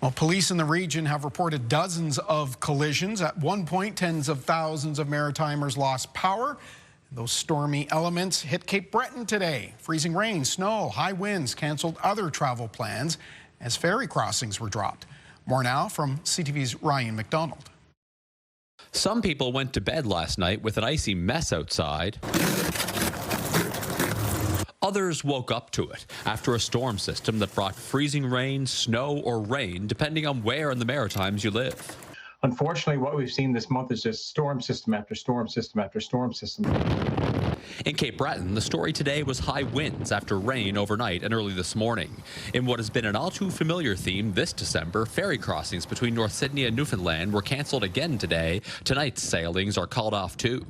Well, police in the region have reported dozens of collisions. At one point, tens of thousands of Maritimers lost power. Those stormy elements hit Cape Breton today. Freezing rain, snow, high winds canceled other travel plans as ferry crossings were dropped. More now from CTV's Ryan McDonald. Some people went to bed last night with an icy mess outside. Others woke up to it after a storm system that brought freezing rain, snow, or rain, depending on where in the Maritimes you live. Unfortunately, what we've seen this month is just storm system after storm system after storm system. In Cape Breton, the story today was high winds after rain overnight and early this morning. In what has been an all too familiar theme this December, ferry crossings between North Sydney and Newfoundland were cancelled again today. Tonight's sailings are called off too.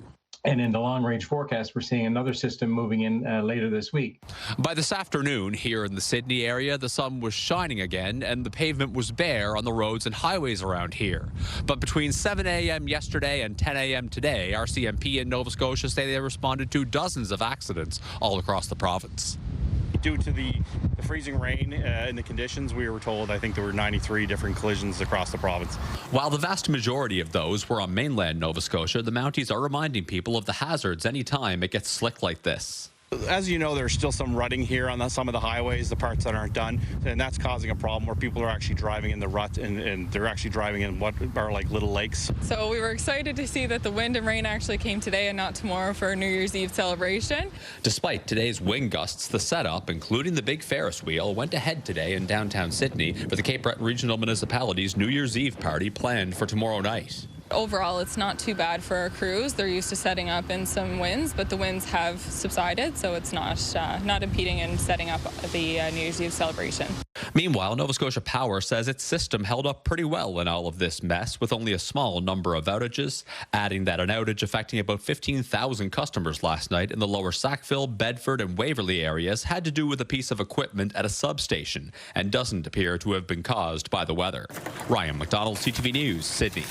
And in the long-range forecast, we're seeing another system moving in later this week. By this afternoon, here in the Sydney area, the sun was shining again and the pavement was bare on the roads and highways around here. But between 7 a.m. yesterday and 10 a.m. today, RCMP in Nova Scotia say they responded to dozens of accidents all across the province. Due to the freezing rain and the conditions, we were told, I think there were 93 different collisions across the province. While the vast majority of those were on mainland Nova Scotia, the Mounties are reminding people of the hazards any time it gets slick like this. As you know, there's still some rutting here on some of the highways, the parts that aren't done, and that's causing a problem where people are actually driving in the rut and they're actually driving in what are like little lakes. So we were excited to see that the wind and rain actually came today and not tomorrow for our New Year's Eve celebration. Despite today's wind gusts, the setup, including the big Ferris wheel, went ahead today in downtown Sydney for the Cape Breton Regional Municipality's New Year's Eve party planned for tomorrow night. Overall, it's not too bad for our crews. They're used to setting up in some winds, but the winds have subsided, so it's not impeding in setting up the New Year's Eve celebration. Meanwhile, Nova Scotia Power says its system held up pretty well in all of this mess, with only a small number of outages, adding that an outage affecting about 15,000 customers last night in the lower Sackville, Bedford and Waverley areas had to do with a piece of equipment at a substation and doesn't appear to have been caused by the weather. Ryan McDonald, CTV News, Sydney.